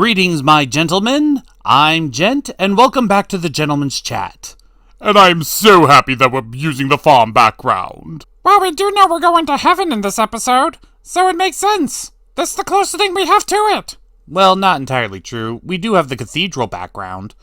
Greetings, my gentlemen. I'm Gent, and welcome back to the Gentleman's Chat. And I'm so happy that we're using the farm background. Well, we do know we're going to heaven in this episode, so it makes sense. That's the closest thing we have to it. Well, not entirely true. We do have the cathedral background.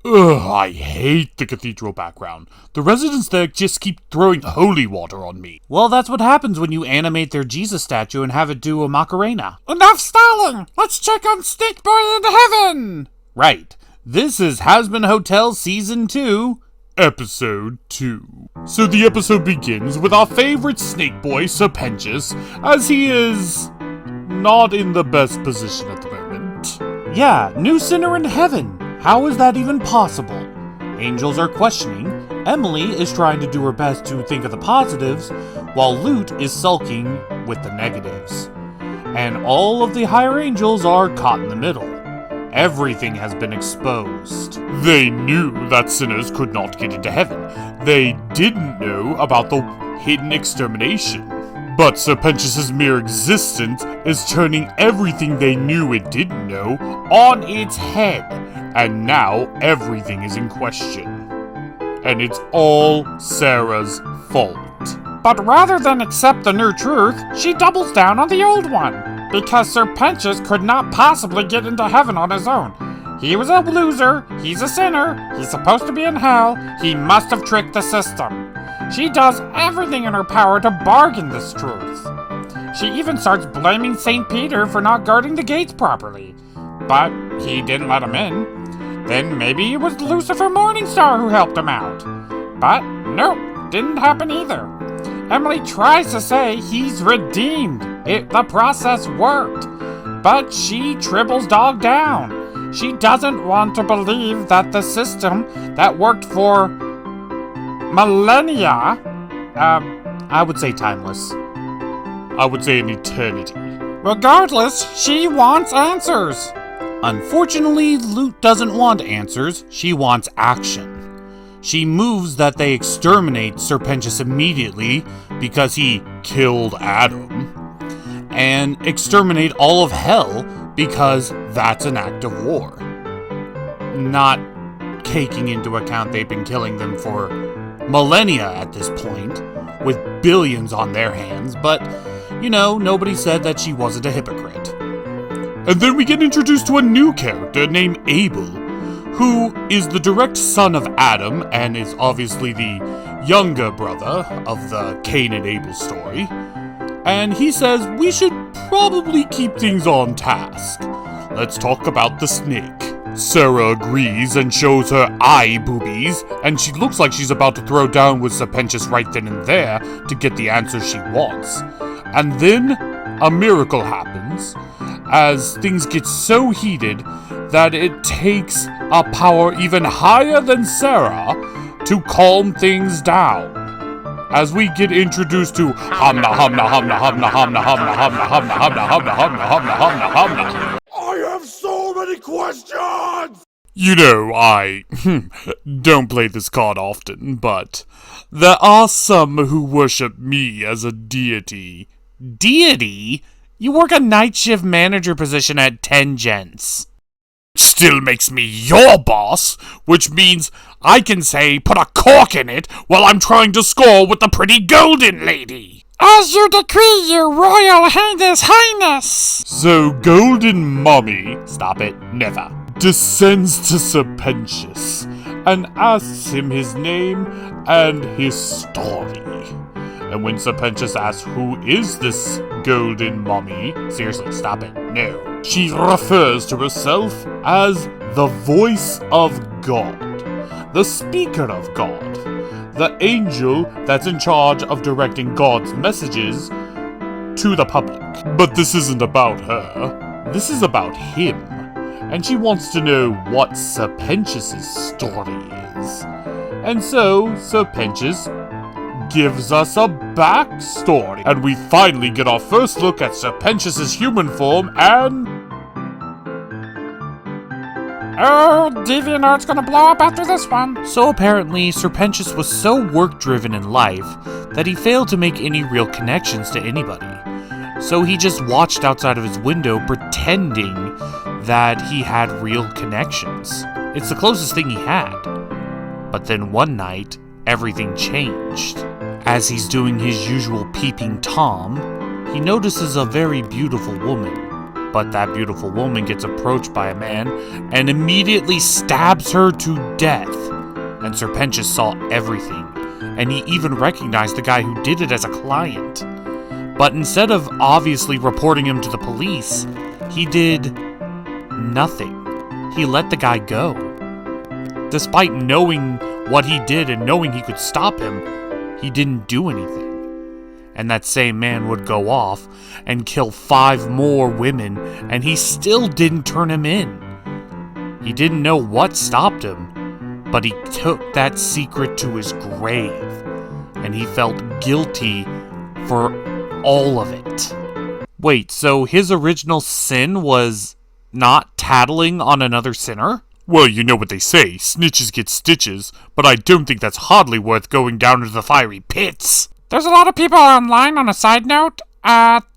Ugh, I hate the cathedral background. The residents there just keep throwing holy water on me. Well, that's what happens when you animate their Jesus statue and have it do a Macarena. Enough stalling! Let's check on Snake Boy in heaven! Right. This is Hazbin Hotel Season 2, Episode 2. So the episode begins with our favorite snake boy, Serpentius, as he is not in the best position at the moment. Yeah, new sinner in heaven. How is that even possible? Angels are questioning, Emily is trying to do her best to think of the positives, while Lute is sulking with the negatives. And all of the higher angels are caught in the middle. Everything has been exposed. They knew that sinners could not get into heaven. They didn't know about the hidden extermination. But Serpentius' mere existence is turning everything they knew it didn't know on its head. And now everything is in question. And it's all Sarah's fault. But rather than accept the new truth, she doubles down on the old one. Because Serpentius could not possibly get into heaven on his own. He was a loser, he's a sinner, he's supposed to be in hell, he must have tricked the system. She does everything in her power to bargain this truth. She even starts blaming St. Peter for not guarding the gates properly. But he didn't let him in. Then maybe it was Lucifer Morningstar who helped him out. But nope, didn't happen either. Emily tries to say he's redeemed. The process worked. But she triples dog down. She doesn't want to believe that the system that worked for millennia, I would say timeless. I would say an eternity. Regardless, she wants answers. Unfortunately, Lute doesn't want answers, she wants action. She moves that they exterminate Serpentius immediately because he killed Adam, and exterminate all of hell because that's an act of war. Not taking into account they've been killing them for millennia at this point, with billions on their hands, but, you know, nobody said that she wasn't a hypocrite. And then we get introduced to a new character named Abel, who is the direct son of Adam and is obviously the younger brother of the Cain and Abel story. And he says we should probably keep things on task. Let's talk about the snake. Sarah agrees and shows her eye boobies, and she looks like she's about to throw down with Serpentius right then and there to get the answer she wants. And then a miracle happens, as things get so heated that it takes a power even higher than Sarah to calm things down. As we get introduced to Hamna Hamna Hamna Hamna Hamna Hamna Hamna Hamna Hamna Hamna Hamna Hamna Hamna Hamna. I have so many questions! You know, I don't play this card often, but there are some who worship me as a deity. Deity? You work a night shift manager position at 10 Gents. Still makes me your boss, which means I can say put a cork in it while I'm trying to score with the pretty golden lady. As you decree, your royal highness. So Golden Mommy, Stop it, never. descends to Serpentius and asks him his name and his story. And when Serpentius asks who is this Golden Mommy, Seriously, stop it, no. she refers to herself as the voice of God, the speaker of God, the angel that's in charge of directing God's messages to the public. But this isn't about her. This is about him. And she wants to know what Serpentius' story is. And so Serpentius gives us a backstory. And we finally get our first look at Serpentius' human form and... Oh, DeviantArt's gonna blow up after this one. So apparently, Serpentius was so work-driven in life that he failed to make any real connections to anybody. So he just watched outside of his window pretending that he had real connections. It's the closest thing he had. But then one night, everything changed. As he's doing his usual peeping Tom, he notices a very beautiful woman. But that beautiful woman gets approached by a man and immediately stabs her to death. And Serpentius saw everything, and he even recognized the guy who did it as a client. But instead of obviously reporting him to the police, he did nothing. He let the guy go. Despite knowing what he did and knowing he could stop him, he didn't do anything. And that same man would go off and kill 5 more women, and he still didn't turn him in. He didn't know what stopped him, but he took that secret to his grave, and he felt guilty for all of it. Wait, so his original sin was not tattling on another sinner? Well, you know what they say, snitches get stitches, but I don't think that's hardly worth going down into the fiery pits. There's a lot of people online, on a side note,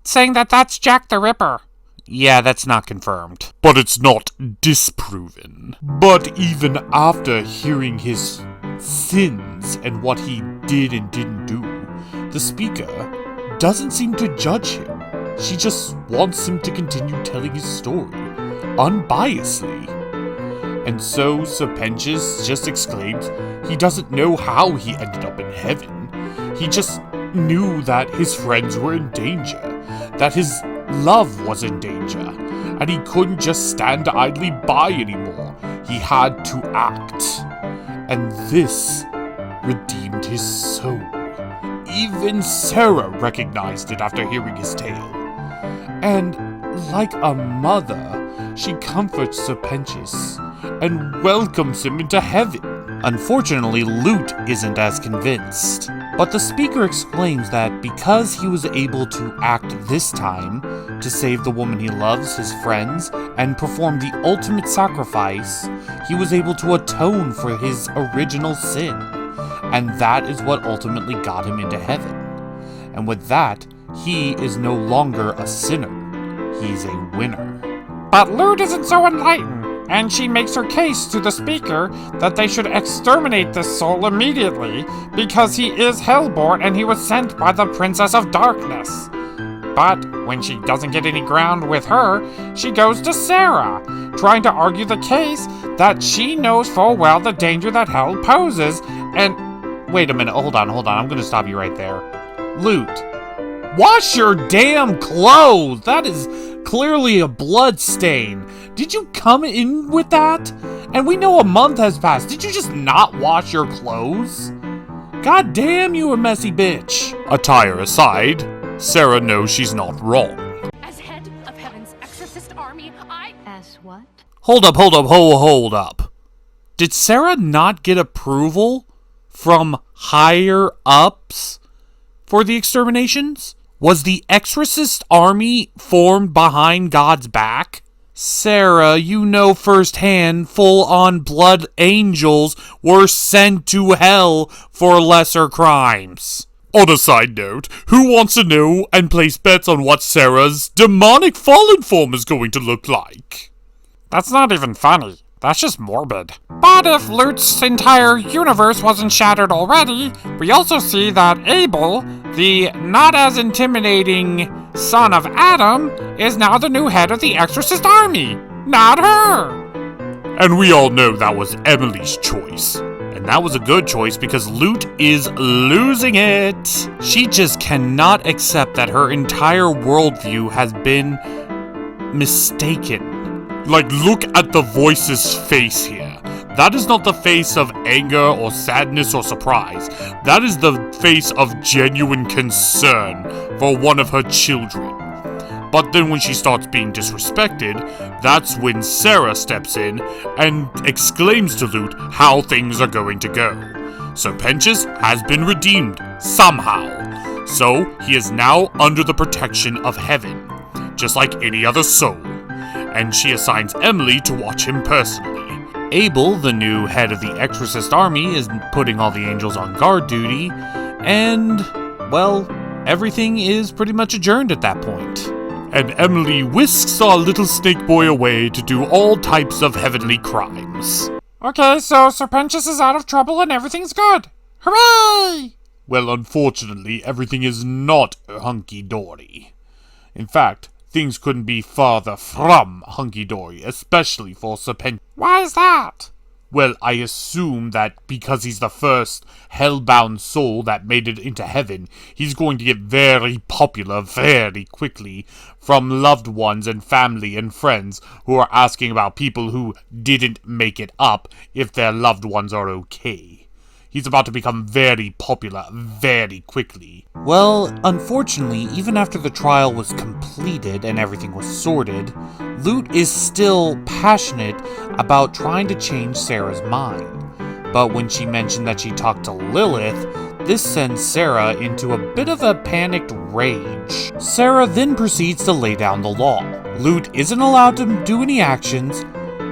saying that that's Jack the Ripper. Yeah, that's not confirmed. But it's not disproven. But even after hearing his sins and what he did and didn't do, the speaker doesn't seem to judge him. She just wants him to continue telling his story, unbiasedly. And so Serpentius just exclaims he doesn't know how he ended up in heaven. He just knew that his friends were in danger, that his love was in danger, and he couldn't just stand idly by anymore. He had to act. And this redeemed his soul. Even Sarah recognized it after hearing his tale. And like a mother, she comforts Serpentius and welcomes him into heaven. Unfortunately, Lute isn't as convinced. But the speaker explains that because he was able to act this time to save the woman he loves, his friends, and perform the ultimate sacrifice, he was able to atone for his original sin. And that is what ultimately got him into heaven. And with that, he is no longer a sinner. He's a winner. But Lute isn't so enlightened, and she makes her case to the speaker that they should exterminate this soul immediately because he is hellborn and he was sent by the Princess of Darkness. But when she doesn't get any ground with her, she goes to Sarah, trying to argue the case that she knows full well the danger that hell poses. And wait a minute, hold on, I'm gonna stop you right there. Lute, wash your damn clothes! That is clearly a blood stain. Did you come in with that? And we know a month has passed. Did you just not wash your clothes? God damn, you a messy bitch. Attire aside, Sarah knows she's not wrong. As head of Heaven's exorcist army, As what? Hold up. Did Sarah not get approval from higher ups for the exterminations? Was the exorcist army formed behind God's back? Sarah, you know firsthand full-on blood angels were sent to hell for lesser crimes. On a side note, who wants to know and place bets on what Sarah's demonic fallen form is going to look like? that's not even funny. That's just morbid. But if Lute's entire universe wasn't shattered already, we also see that Abel, the not as intimidating son of Adam, is now the new head of the exorcist army. Not her! And we all know that was Emily's choice. And that was a good choice because Lute is losing it. She just cannot accept that her entire worldview has been mistaken. Like, look at the voice's face here. That is not the face of anger or sadness or surprise. That is the face of genuine concern for one of her children. But then when she starts being disrespected, that's when Sarah steps in and exclaims to Lute how things are going to go. Serpentius has been redeemed, somehow. So, he is now under the protection of heaven, just like any other soul. And she assigns Emily to watch him personally. Abel, the new head of the exorcist army, is putting all the angels on guard duty, and, well, everything is pretty much adjourned at that point. And Emily whisks our little snake boy away to do all types of heavenly crimes. Okay, so Serpentius is out of trouble and everything's good. Hooray! Well, unfortunately, everything is not hunky-dory. In fact, things couldn't be farther from hunky-dory, especially for Serpentius. Why is that? Well, I assume that because he's the first hellbound soul that made it into heaven, he's going to get very popular very quickly from loved ones and family and friends who are asking about people who didn't make it up if their loved ones are okay. He's about to become very popular very quickly. Well, unfortunately, even after the trial was completed and everything was sorted, Lute is still passionate about trying to change Sarah's mind. But when she mentioned that she talked to Lilith, this sends Sarah into a bit of a panicked rage. Sarah then proceeds to lay down the law. Lute isn't allowed to do any actions.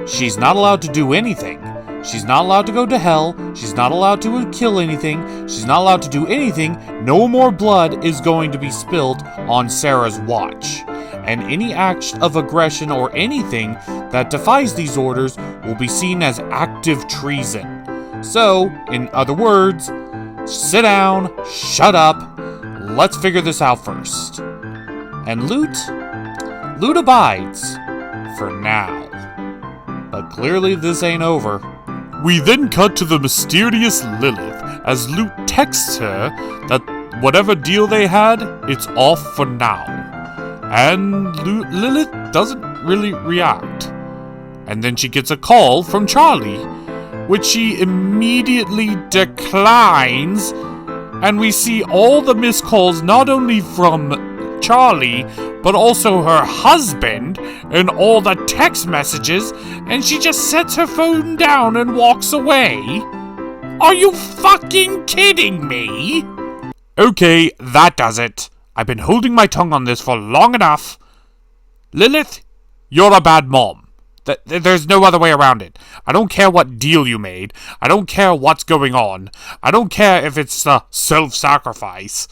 She's not allowed to do anything. She's not allowed to go to hell. She's not allowed to kill anything. She's not allowed to do anything. No more blood is going to be spilled on Sarah's watch. And any act of aggression or anything that defies these orders will be seen as active treason. So, in other words, sit down, shut up, let's figure this out first. And Lute abides. For now. But clearly this ain't over. We then cut to the mysterious Lilith as Lute texts her that whatever deal they had, it's off for now. And Lilith doesn't really react. And then she gets a call from Charlie, which she immediately declines, and we see all the missed calls not only from Charlie, but also her husband, and all the text messages, and she just sets her phone down and walks away? Are you fucking kidding me? Okay, that does it. I've been holding my tongue on this for long enough. Lilith, you're a bad mom. There's no other way around it. I don't care what deal you made. I don't care what's going on. I don't care if it's self-sacrifice.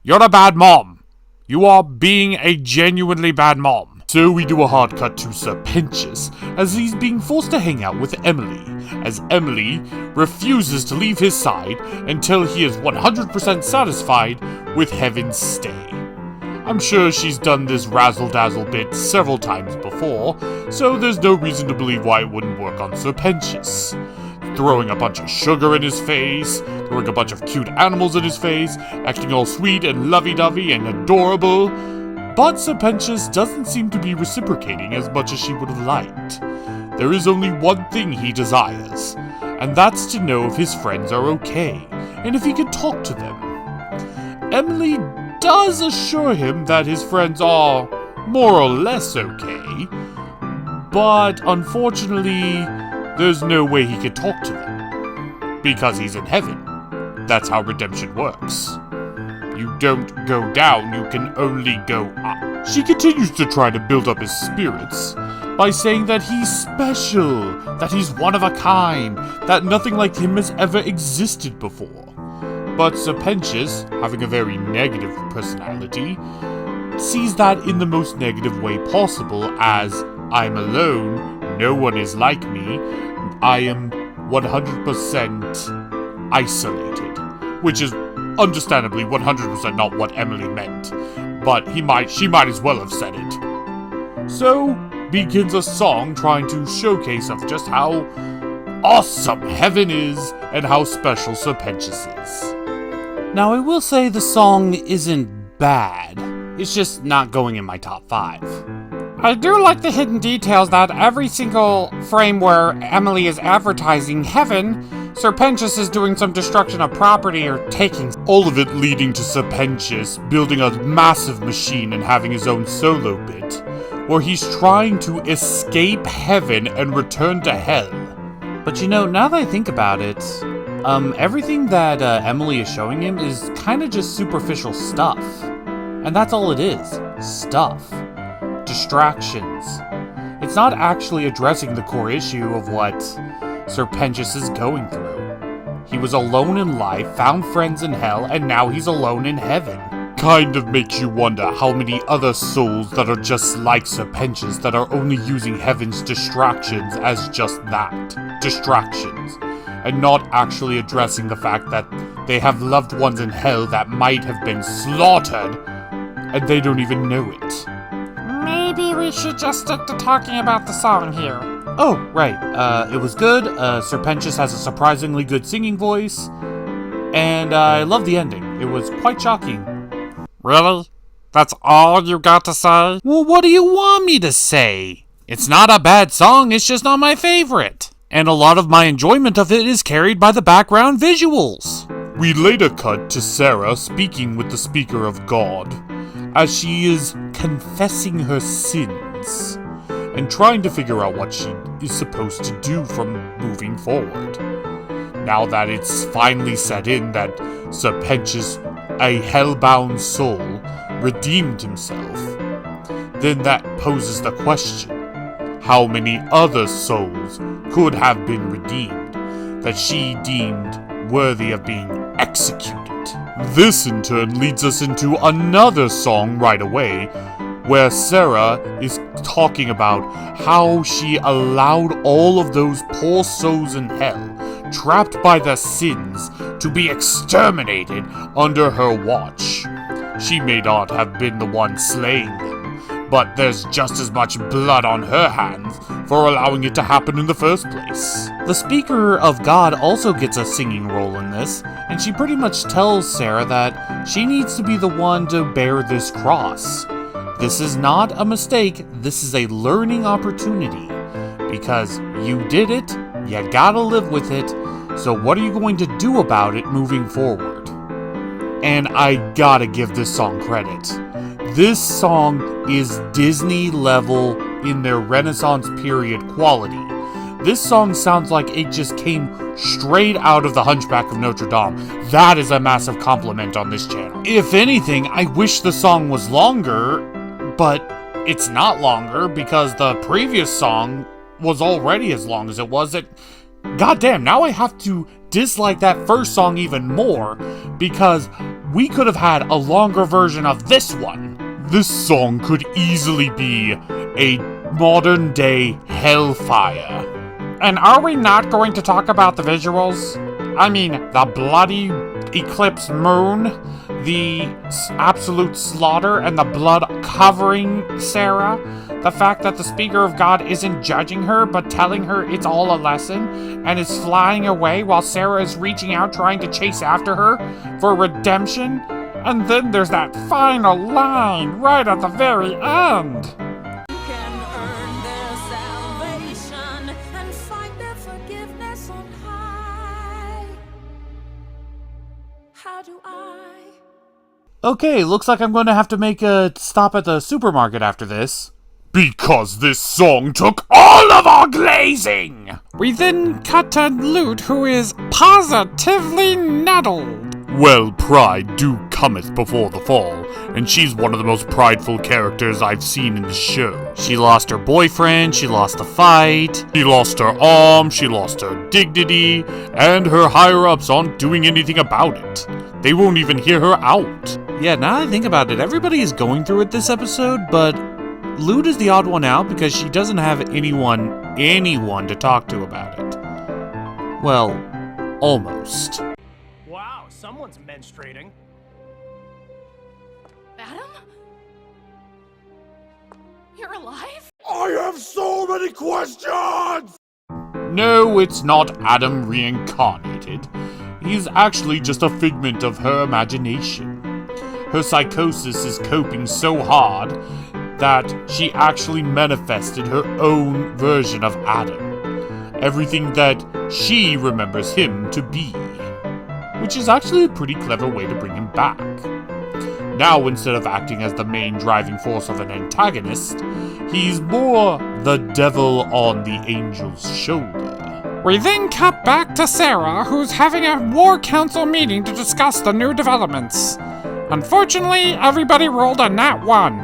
You're a bad mom. You are being a genuinely bad mom. So we do a hard cut to Serpentius as he's being forced to hang out with Emily, as Emily refuses to leave his side until he is 100% satisfied with Heaven's stay. I'm sure she's done this razzle-dazzle bit several times before, so there's no reason to believe why it wouldn't work on Serpentius. Throwing a bunch of sugar in his face, throwing a bunch of cute animals in his face, acting all sweet and lovey-dovey and adorable. But Serpentius doesn't seem to be reciprocating as much as she would have liked. There is only one thing he desires, and that's to know if his friends are okay, and if he can talk to them. Emily does assure him that his friends are more or less okay, but unfortunately, there's no way he can talk to them, because he's in heaven. That's how redemption works. You don't go down, you can only go up. She continues to try to build up his spirits by saying that he's special, that he's one of a kind, that nothing like him has ever existed before. But Serpentius, having a very negative personality, sees that in the most negative way possible as, I'm alone, no one is like me, I am 100% isolated, which is understandably 100% not what Emily meant, but she might as well have said it. So, begins a song trying to showcase of just how awesome heaven is and how special Serpentius is. Now, I will say the song isn't bad. It's just not going in my top 5. I do like the hidden details that every single frame where Emily is advertising heaven, Serpentius is doing some destruction of property or taking. All of it leading to Serpentius building a massive machine and having his own solo bit, where he's trying to escape heaven and return to hell. But you know, now that I think about it, everything that Emily is showing him is kind of just superficial stuff. And that's all it is. Stuff. Distractions. It's not actually addressing the core issue of what Serpentius is going through. He was alone in life, found friends in hell, and now he's alone in heaven. kind of makes you wonder how many other souls that are just like Serpentius that are only using heaven's distractions as just that, distractions, and not actually addressing the fact that they have loved ones in hell that might have been slaughtered, and they don't even know it. Maybe we should just stick to talking about the song here. Oh, right. It was good. Serpentius has a surprisingly good singing voice. And I love the ending. It was quite shocking. Really? That's all you got to say? Well, what do you want me to say? It's not a bad song, it's just not my favorite. And a lot of my enjoyment of it is carried by the background visuals. We later cut to Sarah speaking with the Speaker of God, as she is confessing her sins and trying to figure out what she is supposed to do from moving forward. Now that it's finally set in that Serpentius, a hellbound soul, redeemed himself, then that poses the question, how many other souls could have been redeemed that she deemed worthy of being executed? This in turn leads us into another song right away, where Sarah is talking about how she allowed all of those poor souls in hell, trapped by their sins, to be exterminated under her watch. She may not have been the one slaying them, but there's just as much blood on her hands for allowing it to happen in the first place. The Speaker of God also gets a singing role in this, and she pretty much tells Sarah that she needs to be the one to bear this cross. This is not a mistake, this is a learning opportunity. Because you did it, you gotta live with it, so what are you going to do about it moving forward? And I gotta give this song credit. This song is Disney level in their Renaissance period quality. This song sounds like it just came straight out of the Hunchback of Notre Dame. That is a massive compliment on this channel. If anything, I wish the song was longer, but it's not longer because the previous song was already as long as it was. Goddamn, now I have to dislike that first song even more because we could have had a longer version of this one. This song could easily be a modern day Hellfire. And are we not going to talk about the visuals? I mean, the bloody eclipse moon, the absolute slaughter, and the blood covering Sarah. The fact that the Speaker of God isn't judging her, but telling her it's all a lesson, and is flying away while Sarah is reaching out trying to chase after her for redemption. And then there's that final line right at the very end. Okay, looks like I'm going to have to make a stop at the supermarket after this. Because this song took all of our glazing! We then cut to Lute, who is positively nettled. Well, pride do cometh before the fall, and she's one of the most prideful characters I've seen in the show. She lost her boyfriend, she lost the fight. She lost her arm, she lost her dignity, and her higher-ups aren't doing anything about it. They won't even hear her out. Yeah, now that I think about it, everybody is going through it this episode, but Lute is the odd one out because she doesn't have anyone to talk to about it. Well, almost. Wow, someone's menstruating. Adam? You're alive? I have so many questions! No, it's not Adam reincarnated. He's actually just a figment of her imagination. Her psychosis is coping so hard that she actually manifested her own version of Adam. Everything that she remembers him to be. Which is actually a pretty clever way to bring him back. Now, instead of acting as the main driving force of an antagonist, he's more the devil on the angel's shoulder. We then cut back to Sarah, who's having a war council meeting to discuss the new developments. Unfortunately, everybody rolled a nat 1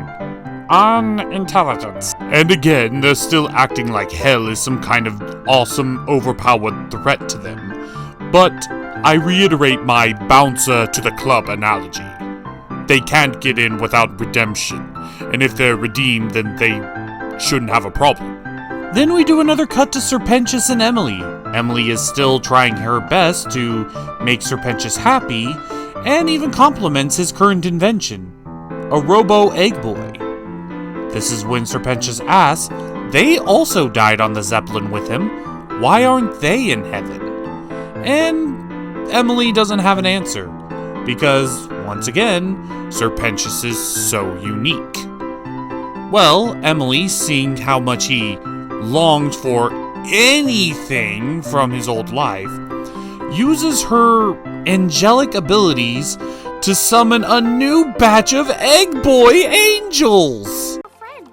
on intelligence. And again, they're still acting like hell is some kind of awesome, overpowered threat to them. But I reiterate my bouncer to the club analogy. they can't get in without redemption. And if they're redeemed, then they shouldn't have a problem. Then we do another cut to Serpentius and Emily. Emily is still trying her best to make Serpentius happy, and even compliments his current invention, a robo egg boy. This is when Serpentius asks, they also died on the Zeppelin with him, why aren't they in heaven? And Emily doesn't have an answer, because, once again, Serpentius is so unique. Well, Emily, seeing how much he longed for anything from his old life, uses her angelic abilities to summon a new batch of Egg Boy angels! Friend.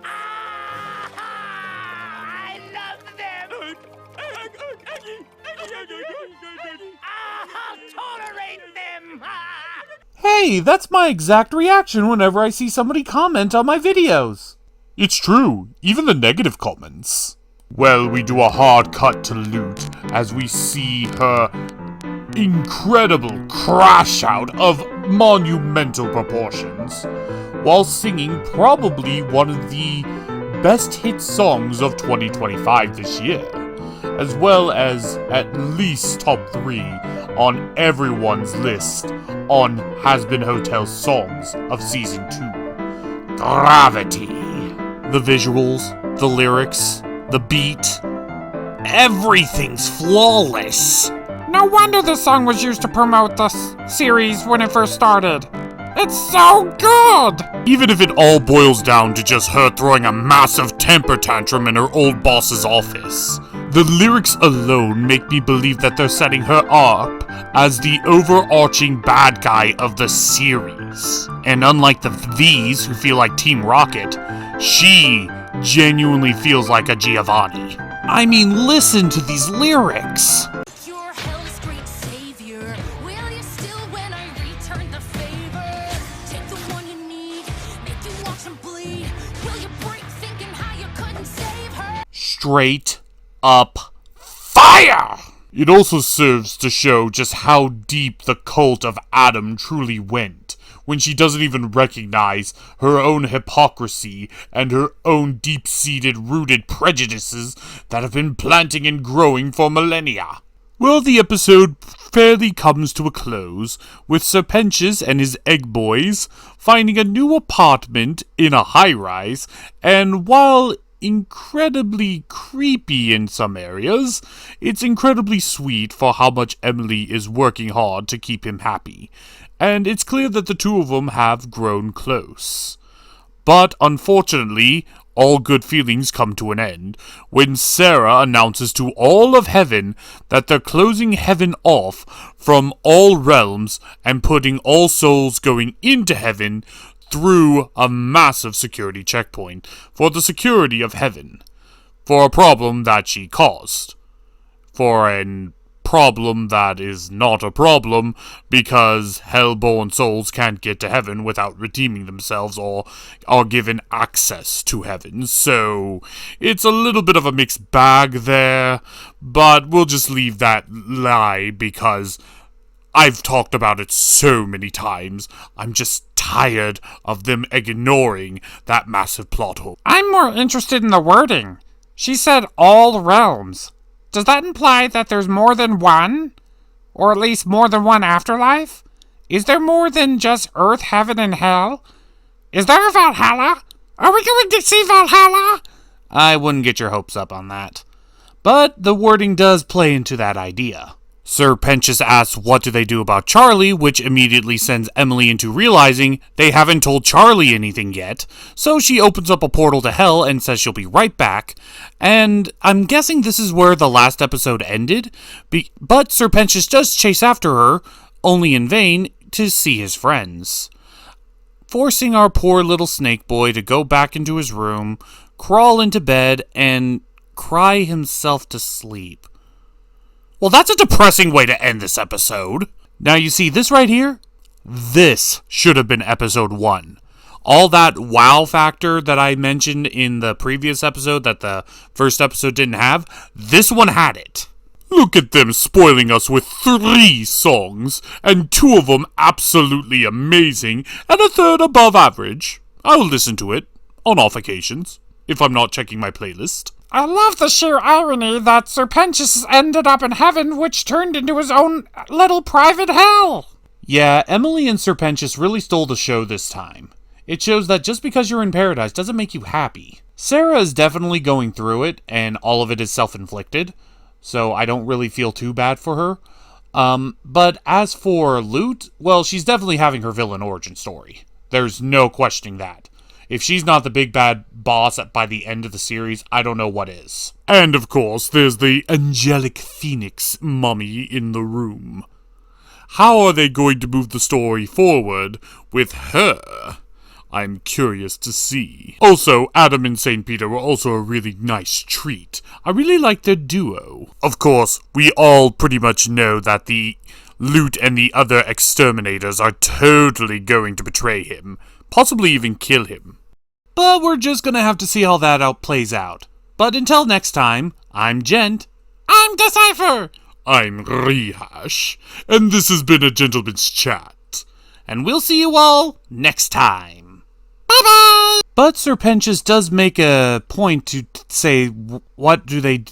I love them! I'll tolerate them! Hey, that's my exact reaction whenever I see somebody comment on my videos. It's true, even the negative comments. Well, we do a hard cut to Lute as we see her incredible crash out of monumental proportions while singing probably one of the best hit songs of 2025 this year, as well as at least top 3 on everyone's list on Hazbin Hotel's songs of Season 2. Gravity. The visuals, the lyrics, the beat, everything's flawless. No wonder this song was used to promote the series when it first started. It's so good! Even if it all boils down to just her throwing a massive temper tantrum in her old boss's office, the lyrics alone make me believe that they're setting her up as the overarching bad guy of the series. And unlike the V's who feel like Team Rocket, she genuinely feels like a Giovanni. I mean, listen to these lyrics. You're hell's great savior. Will you still when I return the favor? Take the one you need, make you watch him bleed. Will you break thinking how you couldn't save her? Straight up fire! It also serves to show just how deep the cult of Adam truly went, when she doesn't even recognize her own hypocrisy and her own deep-seated rooted prejudices that have been planting and growing for millennia. Well, the episode fairly comes to a close, with Serpentius and his egg boys finding a new apartment in a high-rise, and while incredibly creepy in some areas, it's incredibly sweet for how much Emily is working hard to keep him happy, and it's clear that the two of them have grown close. But unfortunately, all good feelings come to an end when Sarah announces to all of heaven that they're closing heaven off from all realms and putting all souls going into heaven through a massive security checkpoint for the security of heaven, for a problem that she caused, for a problem that is not a problem because hell-born souls can't get to heaven without redeeming themselves or are given access to heaven. So it's a little bit of a mixed bag there, but we'll just leave that lie because I've talked about it so many times. I'm just tired of them ignoring that massive plot hole. I'm more interested in the wording. She said all realms. Does that imply that there's more than one? Or at least more than one afterlife? Is there more than just Earth, Heaven, and Hell? Is there a Valhalla? Are we going to see Valhalla? I wouldn't get your hopes up on that. But the wording does play into that idea. Serpentius asks what do they do about Charlie, which immediately sends Emily into realizing they haven't told Charlie anything yet, so she opens up a portal to hell and says she'll be right back, and I'm guessing this is where the last episode ended, but Serpentius does chase after her, only in vain, to see his friends, forcing our poor little snake boy to go back into his room, crawl into bed, and cry himself to sleep. Well, that's a depressing way to end this episode. Now, you see, this right here? This should have been episode 1. All that wow factor that I mentioned in the previous episode that the first episode didn't have, this one had it. Look at them spoiling us with 3 songs, and 2 of them absolutely amazing, and a third above average. I'll listen to it, on off occasions, if I'm not checking my playlist. I love the sheer irony that Serpentius ended up in heaven, which turned into his own little private hell. Yeah, Emily and Serpentius really stole the show this time. It shows that just because you're in paradise doesn't make you happy. Sarah is definitely going through it, and all of it is self-inflicted, so I don't really feel too bad for her. But as for Lute, well, she's definitely having her villain origin story. There's no questioning that. If she's not the big bad boss by the end of the series, I don't know what is. And of course, there's the angelic phoenix mummy in the room. How are they going to move the story forward with her? I'm curious to see. Also, Adam and St. Peter were also a really nice treat. I really like their duo. Of course, we all pretty much know that the Lute and the other exterminators are totally going to betray him. Possibly even kill him. But we're just gonna have to see how that plays out. But until next time, I'm Gent. I'm Decipher. I'm Rehash, and this has been a Gentleman's Chat. And we'll see you all next time. Bye-bye. But Serpentius does make a point to say, what do they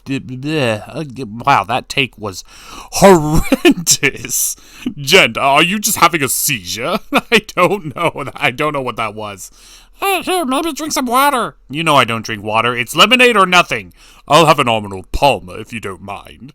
wow, that take was horrendous. Gent, are you just having a seizure? I don't know what that was. Hey, here, maybe drink some water. You know I don't drink water. It's lemonade or nothing. I'll have an Arnold Palmer if you don't mind.